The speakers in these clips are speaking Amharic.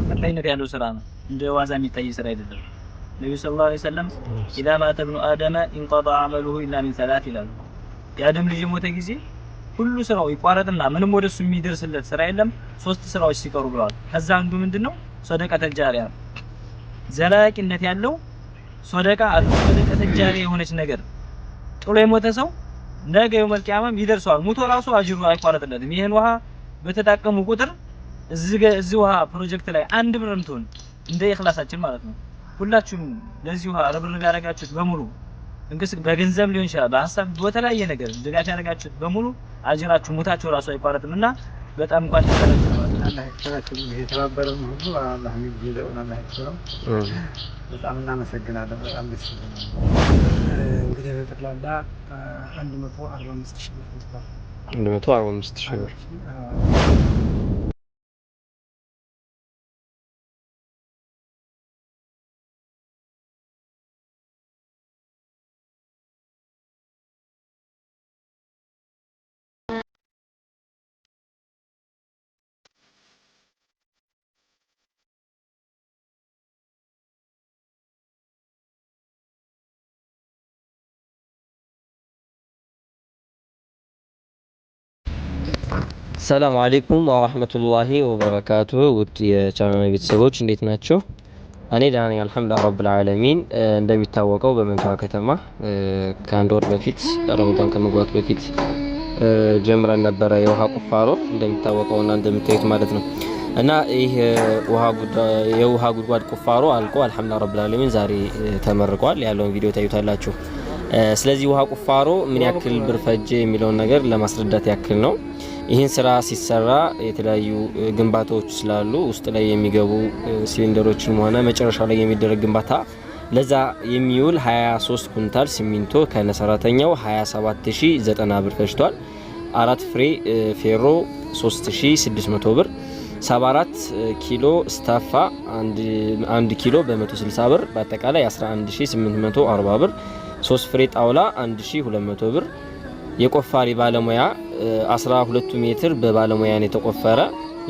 ቀጣይነት ያለው ስራ ነው። እንደ ዋዛ የሚታይ ስራ አይደለም። ነብዩ ሰለላሁ ዐለይሂ ወሰለም ኢዛ ማተ ኢብኑ አደመ ኢንቀጣ አመሉሁ ኢላ ሚን ሰላት ይላሉ። የአደም ልጅ ሞተ ጊዜ ሁሉ ስራው ይቋረጥና ምንም ወደሱ የሚደርስለት ስራ የለም ሶስት ስራዎች ሲቀሩ ብለዋል። ከዛ አንዱ ምንድነው? ሰደቀተል ጃሪያ ዘላቂነት ያለው ሰደቃ አለ። ሰደቀተል ጃሪያ የሆነች ነገር ጥሎ የሞተ ሰው ነገ የውመል ቂያማም ይደርሰዋል። ሞቶ ራሱ አጅሩ አይቋረጥለትም። ይሄን ውሃ በተጣቀሙ ቁጥር እዚህ ውሃ ፕሮጀክት ላይ አንድ ብርም ትሆን እንደ ኢኽላሳችን ማለት ነው። ሁላችሁም ለዚህ ውሃ ርብርብ ያደረጋችሁት በሙሉ በገንዘብ ሊሆን ይችላል፣ በሐሳብ በተለያየ ነገር ድጋፍ ያደረጋችሁት በሙሉ አጅራችሁ ሞታችሁ ራሱ አይቋረጥምና በጣም እንኳን ተሰራችሁ ማለት ነው። አላህ ይተባረክ። የተባበረን ሁሉ አላህ ይጀዛውና አላህ ይክፈለው። በጣም እናመሰግናለን። በጣም ደስ ይላል። እንግዲህ በጠቅላላ 145,000 ብር 145,000 ብር ሰላም አለይኩም ወራህመቱላሂ ወበረካቱሁ። ውድ የቻናሌ ቤተሰቦች እንዴት ናችሁ? እኔ ደህና ነኝ አልሐምዱሊላህ ረብል ዓለሚን። እንደሚታወቀው በመንታ ከተማ ከአንድ ወር በፊት ረመዳን ከመግባቱ በፊት ጀምረን ነበረ የውሃ ቁፋሮ እንደሚታወቀውና እንደምታዩት ማለት ነው። እና ይህ የውሃ ጉድጓድ ቁፋሮ አልቆ አልሐምዱሊላህ ረብል ዓለሚን ዛሬ ተመርቋል። ያለውን ቪዲዮ ታዩታላችሁ። ስለዚህ ውሃ ቁፋሮ ምን ያክል ብር ፈጀ የሚለውን ነገር ለማስረዳት ያክል ነው። ይህን ስራ ሲሰራ የተለያዩ ግንባታዎች ስላሉ ውስጥ ላይ የሚገቡ ሲሊንደሮችን ሆነ መጨረሻው ላይ የሚደረግ ግንባታ ለዛ የሚውል 23 ኩንታል ሲሚንቶ ከነሰራተኛው 27090 ብር ፈጅቷል። 4 ፍሬ ፌሮ 3600 ብር፣ 74 ኪሎ ስታፋ 1 ኪሎ በ160 ብር፣ በአጠቃላይ 11840 ብር፣ 3 ፍሬ ጣውላ 1200 ብር። የቆፋሪ ባለሙያ 12 ሜትር በባለሙያ ነው የተቆፈረ።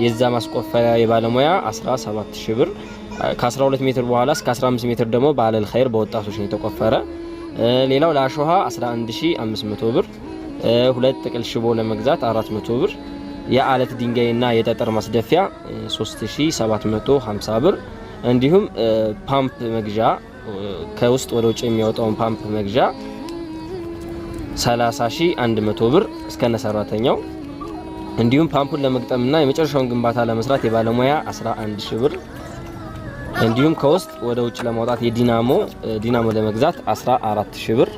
የዛ ማስቆፈሪያ የባለሙያ 17000 ብር። ከ12 ሜትር በኋላ እስከ 15 ሜትር ደግሞ ባለል ኸይር በወጣቶች ነው የተቆፈረ። ሌላው ለአሸዋ 11500 ብር። ሁለት ጥቅል ሽቦ ለመግዛት 400 ብር። የአለት ድንጋይና የጠጠር ማስደፊያ 3750 ብር። እንዲሁም ፓምፕ መግዣ ከውስጥ ወደ ውጭ የሚያወጣውን ፓምፕ መግዣ 30100 ብር እስከነ ሰራተኛው። እንዲሁም ፓምፑን ለመግጠምና የመጨረሻውን ግንባታ ለመስራት የባለሙያ 11000 ብር። እንዲሁም ከውስጥ ወደ ውጭ ለማውጣት ዲናሞ ለመግዛት 14000 ብር።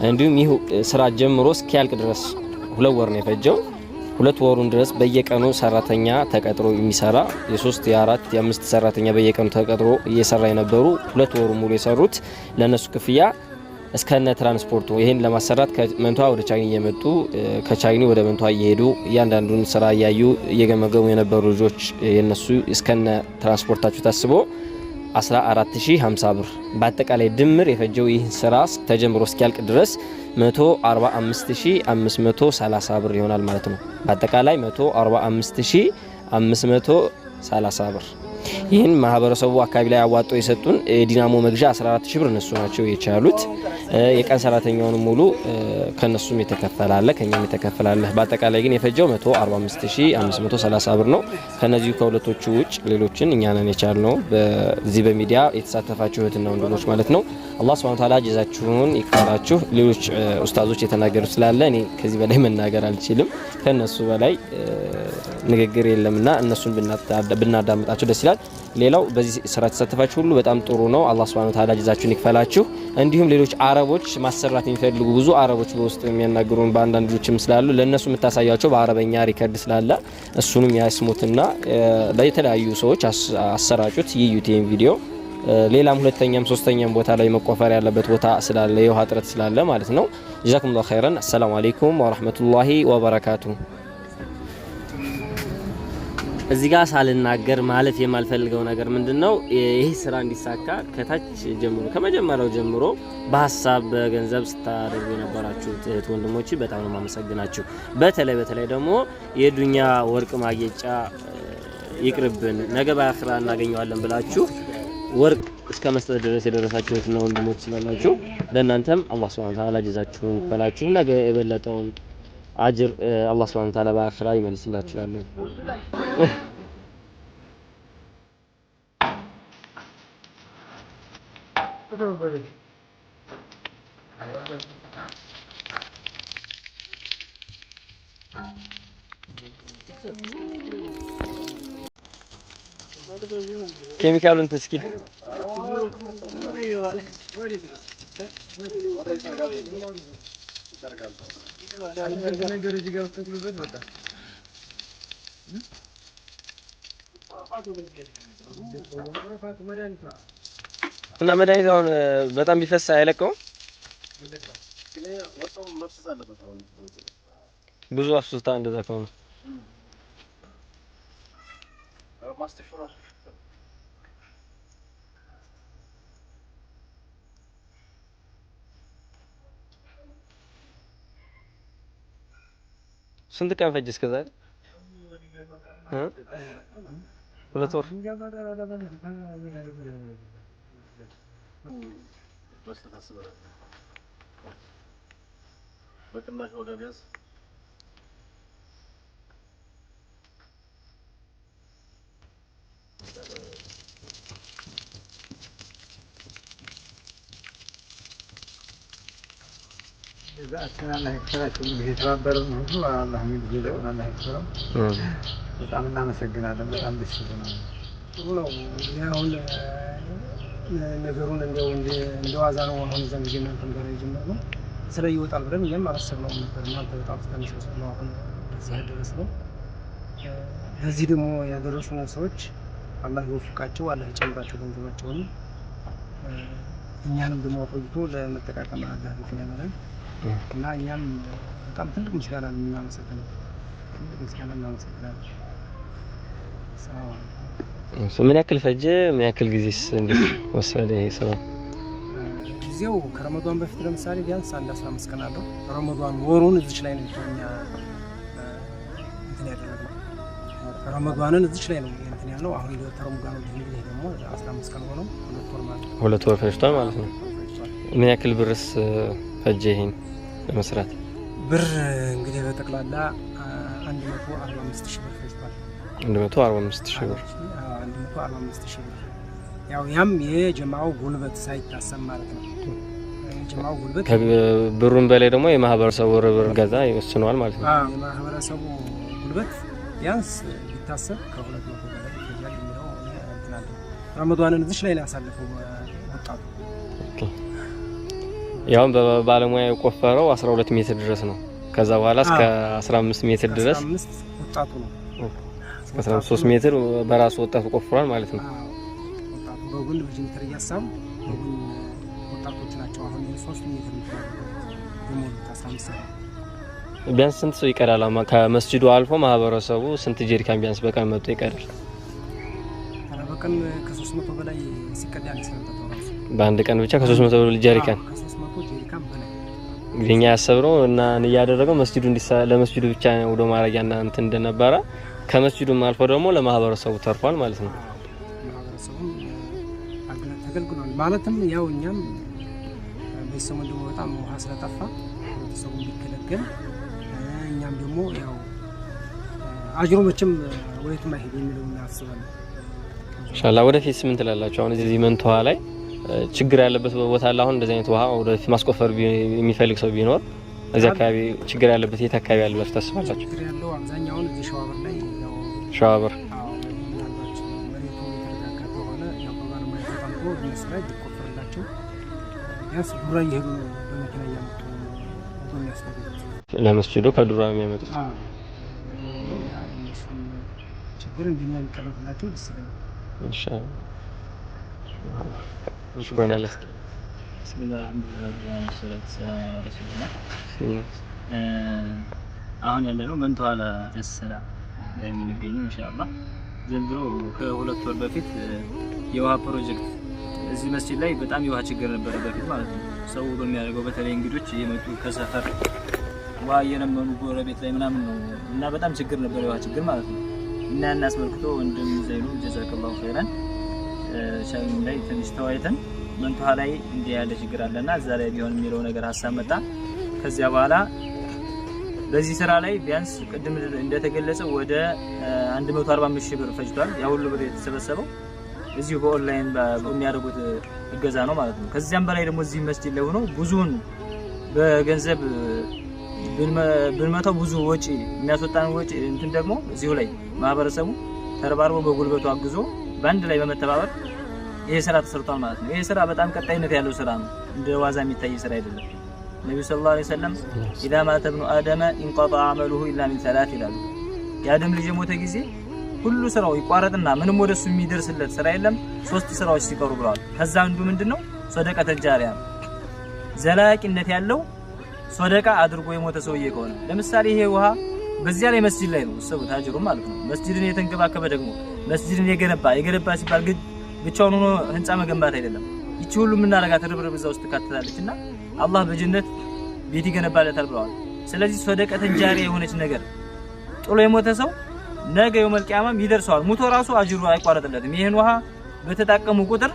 እንዲሁም ይህ ስራ ጀምሮ እስኪያልቅ ድረስ 2 ወር ነው የፈጀው። 2 ወሩን ድረስ በየቀኑ ሰራተኛ ተቀጥሮ የሚሰራ የ3 የ4 የ5 ሰራተኛ በየቀኑ ተቀጥሮ እየሰራ የነበሩ 2 ወሩ ሙሉ የሰሩት ለነሱ ክፍያ እስከነ ትራንስፖርቱ ይሄን ለማሰራት ከመንቷ ወደ ቻግኒ እየመጡ ከቻግኒ ወደ መንቷ እየሄዱ እያንዳንዱን ስራ እያዩ እየገመገሙ የነበሩ ልጆች የነሱ እስከነ ትራንስፖርታቸው ታስቦ 14050 ብር በአጠቃላይ ድምር የፈጀው ይህ ስራ ተጀምሮ እስኪያልቅ ድረስ 145530 ብር ይሆናል ማለት ነው። በአጠቃላይ 145530 ብር። ይህን ማህበረሰቡ አካባቢ ላይ አዋጦ የሰጡን ዲናሞ መግዣ 14000 ብር እነሱ ናቸው የቻሉት። የቀን ሰራተኛውን ሙሉ ከነሱም የተከፈላለ ከኛም የተከፈላለ። በአጠቃላይ ግን የፈጀው 145530 ብር ነው። ከነዚህ ከሁለቶቹ ውጭ ሌሎችን እኛ ነን የቻልነው በዚህ በሚዲያ የተሳተፋችሁ እህትና ወንድሞች ማለት ነው። አላህ Subhanahu Wa Ta'ala ጀዛችሁን ይክፈላችሁ። ሌሎች ኡስታዞች የተናገሩት ስላለ እኔ ከዚህ በላይ መናገር አልችልም። ከነሱ በላይ ንግግር የለምና እነሱን ብናዳምጣቸው ደስ ይላል። ሌላው በዚህ ስራ ተሳተፋችሁ ሁሉ በጣም ጥሩ ነው። አላህ Subhanahu Wa Ta'ala ጀዛችሁን ይክፈላችሁ። እንዲሁም ሌሎች አረቦች ማሰራት የሚፈልጉ ብዙ አረቦች በውስጥ የሚያናግሩን በአንዳንድ ልጆችም ስላሉ ለነሱ የምታሳያቸው በአረበኛ ሪከርድ ስላለ እሱንም ያስሙትና ለተለያዩ ሰዎች አሰራጩት ይዩት ይሄን ቪዲዮ። ሌላም ሁለተኛም ሶስተኛም ቦታ ላይ መቆፈር ያለበት ቦታ ስላለ የውሃ እጥረት ስላለ ማለት ነው። ጀዛኩሙላሁ ኸይራን። አሰላሙ አለይኩም ወራህመቱላሂ ወበረካቱሁ። እዚህ ጋር ሳልናገር ማለፍ የማልፈልገው ነገር ምንድነው ይሄ ስራ እንዲሳካ ከታች ጀምሮ ከመጀመሪያው ጀምሮ በሐሳብ በገንዘብ ስታደርጉ የነበራችሁ እህት ወንድሞች በጣም ነው ማመሰግናችሁ። በተለይ ደግሞ የዱኛ ወርቅ ማጌጫ ይቅርብን ነገ በአኺራ እናገኘዋለን ብላችሁ ወርቅ እስከ መስጠት ድረስ የደረሳችሁት ነው ወንድሞች ስላላችሁ ለእናንተም አላህ Subhanahu Wa Ta'ala ጀዛችሁን ይክፈላችሁ። ነገ የበለጠውን አጅር አላህ Subhanahu Wa Ta'ala በአኺራ ይመልስላችሁ ይላል። ኬሚካሉን ተስኪ እና መድኃኒቱን በጣም ቢፈሳ አይለቀውም። ብዙ አፍስታ እንደዛ ከሆነ ስንት ቀን ፈጅ እስከ ዛሬ? ሁለት ወር በቅናሽ ወደ ቢያስ በጣም እናመሰግናለን። በጣም ደስ ይላል። ጥሩ ነው። አሁን ነገሩን እንደ ዋዛ ነው አሁን ዘንድ እናንተም ጋር የጀመርነው ስለ ይወጣል ብለን እኛም አላሰብነውም ነበር። እናንተ በጣም ስለምትሰሩ ነው አሁን እዚህ ያደረስነው። ለዚህ ደግሞ ያደረሱን ሰዎች አላህ ይወፍቃቸው፣ አላህ ይጨምራቸው ገንዘባቸውን እኛንም ደግሞ አቆይቶ ለመጠቃቀም አላህ ይፈቅድልን እና እኛም በጣም ትልቅ ምስጋና ነው የምናመሰግነው። ምን ያክል ፈጀ? ምን ያክል ጊዜስ እንዴት ወሰደ ይሄ ስራ? ጊዜው ከረመዳን በፊት ለምሳሌ ቢያንስ 15 ቀን አለው። ረመዳን ወሩን እዚች ላይ ነው እኛ እንትን ያደረግነው። ረመዳንን እዚች ላይ ነው እንትን ያለው። አሁን ረመዳን እንግዲህ ደግሞ 15 ቀን ሆነው ሁለት ወር ፈጅቷል ማለት ነው። ምን ያክል ብርስ ፈጀ ይሄን ለመስራት? ብር እንግዲህ በጠቅላላ 145,000 ብር ፈጅቷል። 145,000 ብር 145,000 ብር። ያው ያም የጀማው ጉልበት ሳይታሰብ ማለት ነው። የጀማው ጉልበት ከብሩን በላይ ደግሞ የማህበረሰቡ ርብር ገዛ ይወስነዋል ማለት ነው። የማህበረሰቡ ጉልበት ቢያንስ ቢታሰብ ከ200 በላይ ይፈጃል የሚለው እንትን አለ። ረመዳንን እዚህ ላይ ያሳለፈው ወጣቱ ያው በባለሙያ የቆፈረው 12 ሜትር ድረስ ነው። ከዛ በኋላ እስከ 15 ሜትር ድረስ 15 ወጣቱ ነው። እስከ 13 ሜትር በራሱ ወጣቱ ቆፍሯል ማለት ነው። ወጣቱ በጉን በጅምትር እያሳቡ በጉን ወጣቶች ናቸው። አሁን 3 ሜትር ነው 15 ቢያንስ ስንት ሰው ይቀዳል? ከመስጂዱ አልፎ ማህበረሰቡ ስንት ጀሪካን ቢያንስ በቀን መጥቶ ይቀዳል? በቀን ከ300 በላይ ሲቀዳ ይሰራል። በአንድ ቀን ብቻ ከ300 ጀሪካን ግኛ ያሰብረው እና ያደረገው መስጂዱ ለመስጂዱ ብቻ ወደ ማረጋና እንትን እንደነበረ ከመስጂዱም አልፎ ደግሞ ለማህበረሰቡ ተርፏል ማለት ነው። ማህበረሰቡም ተገልግሏል ማለትም ያው እኛም በሰሞኑ ደግሞ በጣም ውሃ ስለጠፋ ሰው ቢከለከል እኛም ደግሞ ያው አጅሩ መቼም ወይትም አይሄድ የሚለውን አስበን ኢንሻአላህ ወደፊት ምን ትላላችሁ? አሁን እዚህ መንተዋ ላይ ችግር ያለበት ቦታ አለ። አሁን እንደዚህ አይነት ውሃ ወደፊት ማስቆፈር የሚፈልግ ሰው ቢኖር እዚህ አካባቢ ችግር ያለበት የት አካባቢ ያለ ብላችሁ ታስባላችሁ? ችግር ያለው አብዛኛውን እዚህ ሸዋበር ላይ ያው ሸዋበር መሬቱ የተረጋጋ ከሆነ ያው ባለሙያ ተጠምቶ እነሱ ላይ ቢቆፈርላቸው ቢያንስ ዱራ እየሄዱ በመኪና እያመጡ የሚያስፈልጉት ለመስጂዱ ከዱራ የሚያመጡት እነሱም ችግር እንዲቀርብላቸው ደስ ይላል ኢንሻአላህ። شكرا لك. بسم الله الحمد لله والصلاة والسلام على رسول الله. አሁን ያለነው መንቷላ ደሰላ ላይ የምንገኘው ኢንሻአላህ። ዘንድሮ ከሁለት ወር በፊት የውሃ ፕሮጀክት እዚህ መስጂድ ላይ በጣም የውሃ ችግር ነበረ በፊት ማለት ነው። ሰው በሚያደርገው በተለይ እንግዶች እየመጡ ከሰፈር ውሃ እየለመኑ ጎረቤት ላይ ምናምን ነው እና በጣም ችግር ነበር የውሃ ችግር ማለት ነው። እና ያን አስመልክቶ ወንድም ዘይኑ ጀዛከላሁ ኸይራን ሻይም ላይ ትንሽ ተወያይተን መንቱሃ ላይ እንዲህ ያለ ችግር አለና እዛ ላይ ቢሆን የሚለው ነገር ሀሳብ መጣ። ከዚያ በኋላ በዚህ ስራ ላይ ቢያንስ ቅድም እንደተገለጸው ወደ 145 ሺህ ብር ፈጅቷል። ያ ሁሉ ብር የተሰበሰበው እዚሁ በኦንላይን በሚያደርጉት እገዛ ነው ማለት ነው። ከዚያም በላይ ደግሞ እዚህ መስጂድ ላይ ሆኖ ብዙውን በገንዘብ ብንመታው ብዙ ወጪ የሚያስወጣን ወጪ እንትን ደግሞ እዚሁ ላይ ማህበረሰቡ ተረባርቦ በጉልበቱ አግዞ በአንድ ላይ በመተባበር ይሄ ስራ ተሰርቷል ማለት ነው። ይሄ ስራ በጣም ቀጣይነት ያለው ስራ ነው። እንደ ዋዛ የሚታይ ስራ አይደለም። ነብዩ ሰለላሁ ዐለይሂ ወሰለም ኢዛ ማተ ኢብኑ አደመ ኢንቀጣ አመሉሁ ኢላ ሚን ሰላት ይላሉ። የአደም ልጅ የሞተ ጊዜ ሁሉ ስራው ይቋረጥና ምንም ወደሱ የሚደርስለት ስራ የለም ሶስት ስራዎች ሲቀሩ ብለዋል። ከዛ አንዱ ምንድነው? ሰደቀተ ጃሪያ ነው። ዘላቂነት ያለው ሰደቃ አድርጎ የሞተ ሰውዬ ከሆነ ለምሳሌ ይሄ ውሃ በዚያ ላይ መስጂድ ላይ ነው ሰው ታጅሩ ማለት ነው። መስጂድን የተንከባከበ ደግሞ መስጂድን የገነባ ሲባል ግን ብቻውን ሆኖ ህንጻ መገንባት አይደለም። ይቺ ሁሉ የምናረጋት ርብርብ እዛ ውስጥ ካተታለችና አላህ በጀነት ቤት ይገነባለታል ብለዋል። ስለዚህ ሰደቀተ ጃሪያ የሆነች ነገር ጥሎ የሞተ ሰው ነገ የውመል ቂያማም ይደርሰዋል። ሙቶ ራሱ አጅሩ አይቋረጥለትም። ይሄን ውሃ በተጣቀሙ ቁጥር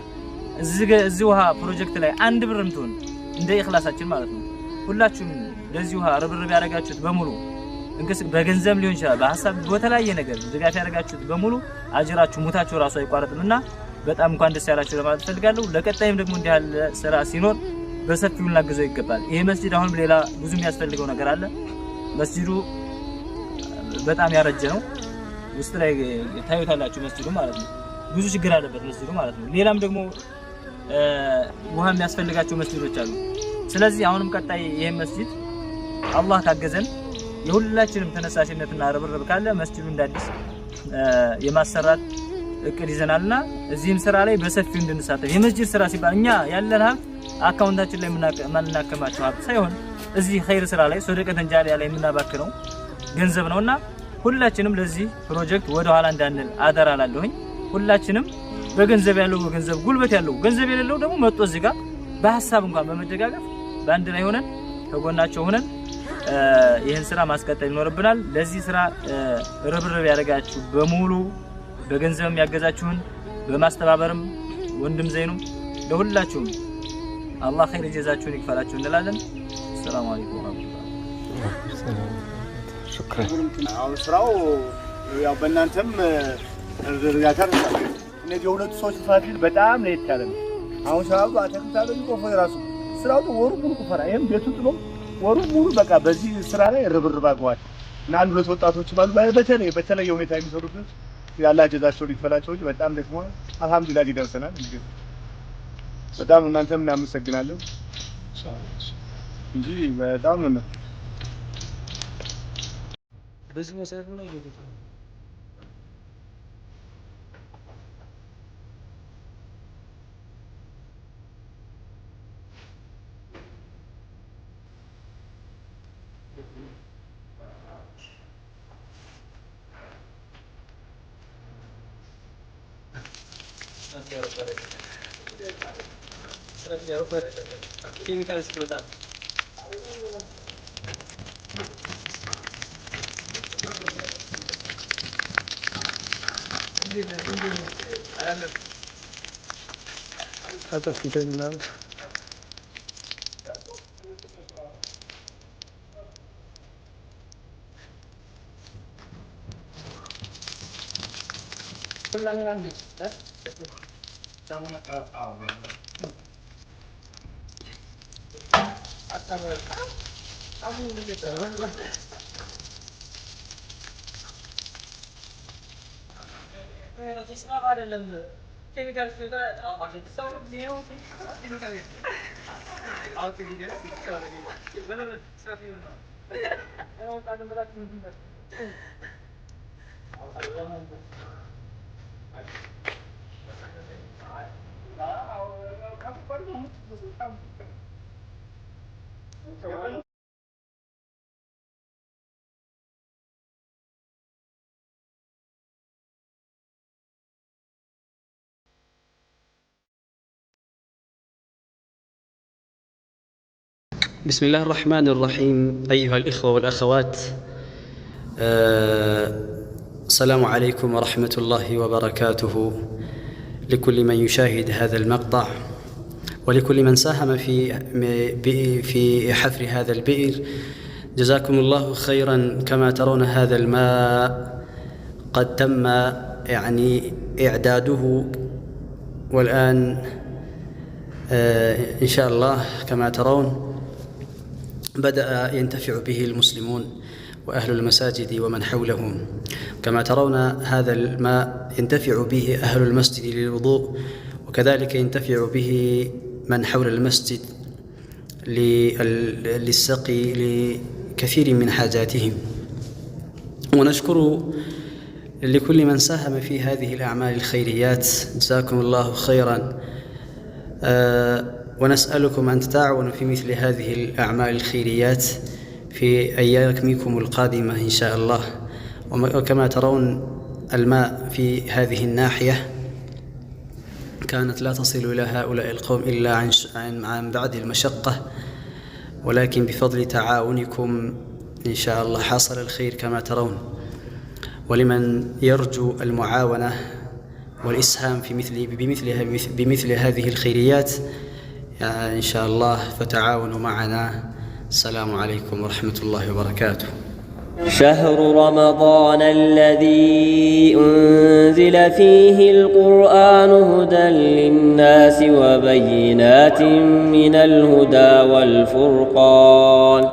እዚህ ውሃ ፕሮጀክት ላይ አንድ ብርም ትሆን እንደ ኢኽላሳችን ማለት ነው። ሁላችሁም ለዚህ ውሃ ርብርብ ያደረጋችሁት በሙሉ በገንዘብ ሊሆን ይችላል፣ በሐሳብ በተለያየ ነገር ድጋፍ ያደረጋችሁት በሙሉ አጅራችሁ ሙታችሁ ራሱ አይቋረጥምና በጣም እንኳን ደስ ያላችሁ ለማለት ፈልጋለሁ። ለቀጣይም ደግሞ እንዲህ ያለ ስራ ሲኖር በሰፊው ልናግዘው ይገባል። ይሄ መስጂድ አሁን ሌላ ብዙ የሚያስፈልገው ነገር አለ። መስጂዱ በጣም ያረጀ ነው። ውስጥ ላይ ታዩታላችሁ መስጂዱ ማለት ነው። ብዙ ችግር አለበት መስጂዱ ማለት ነው። ሌላም ደግሞ ውሃ የሚያስፈልጋቸው መስጂዶች አሉ። ስለዚህ አሁንም ቀጣይ ይሄ መስጂድ አላህ ካገዘን የሁላችንም ተነሳሽነትና ርብርብ ካለ መስጂዱ እንዳዲስ የማሰራት እቅድ ይዘናልና እዚህም ስራ ላይ በሰፊው እንድንሳተፍ የመስጂድ ስራ ሲባል እኛ ያለን ሀብት አካውንታችን ላይ የምናከማቸው ሀብት ሳይሆን እዚህ ኸይር ስራ ላይ ሰደቀተን ጃሪያ ላይ የምናባክነው ገንዘብ ነውና ሁላችንም ለዚህ ፕሮጀክት ወደ ኋላ እንዳንል አደራ ላለሁኝ። ሁላችንም በገንዘብ ያለው በገንዘብ ጉልበት ያለው ገንዘብ የሌለው ደግሞ መጥቶ እዚህ ጋር በሐሳብ እንኳን በመደጋገፍ በአንድ ላይ ሆነን ከጎናቸው ሆነን ይህን ስራ ማስቀጠል ይኖርብናል። ለዚህ ስራ ርብርብ ያደረጋችሁ በሙሉ በገንዘብም ያገዛችሁን በማስተባበርም ወንድም ዘይኑ ለሁላችሁም አላህ ኸይር ጀዛችሁን ይክፈላችሁ እንላለን። ሰላም አለይኩም ወራህመቱላህ። ሹክራን። አሁን ስራው ያው በእናንተም እርዳታ እነዚህ ሁለቱ ሰዎች ፋዲል በጣም ለየት ያለ ነው። አሁን ሰባቡ አተክታለ ቆፈረ ራሱ ስራው ወሩ ሙሉ ቆፈራ ይሄም ቤቱ ጥሎ ወሩ ሙሉ በቃ በዚህ ስራ ላይ ርብርብ አድርገዋል እና አንድ ሁለት ወጣቶች ባሉ በተለየ ሁኔታ የሚሰሩበት ያላህ ጀዛቸውን ይክፈላቸው እንጂ በጣም ደክመዋል። አልሐምዱሊላህ ይደርሰናል። እንግዲህ በጣም እናንተም እናመሰግናለን እንጂ በጣም ነው በዚህ መሰረት ነው ይገኛል። هذا في ديننا chemical filter so new chemical out video benar seperti itu ada berat kamu بسم الله الرحمن الرحيم. أيها الإخوة والأخوات، السلام عليكم ورحمة الله وبركاته لكل من يشاهد هذا المقطع ولكل من ساهم في حفر هذا البئر. جزاكم الله خيرا. كما ترون هذا الماء قد تم يعني إعداده، والآن إن شاء الله كما ترون بدأ ينتفع به المسلمون وأهل المساجد ومن حولهم. كما ترون هذا الماء ينتفع به أهل المسجد للوضوء، وكذلك ينتفع به من حول المسجد للسقي لكثير من حاجاتهم. ونشكر لكل من ساهم في هذه الأعمال الخيريات، جزاكم الله خيرا. ونسألكم أن تتعاونوا في مثل هذه الأعمال الخيريات في أيامكم القادمة إن شاء الله. وكما ترون الماء في هذه الناحية كانت لا تصل إلى هؤلاء القوم إلا عن بعد المشقة، ولكن بفضل تعاونكم إن شاء الله حصل الخير كما ترون. ولمن يرجو المعاونة والإسهام في بمثل هذه الخيريات إن شاء الله فتعاونوا معنا. السلام عليكم ورحمة الله وبركاته. شهر رمضان الذي أنزل فيه القرآن هدى للناس وبينات من الهدى والفرقان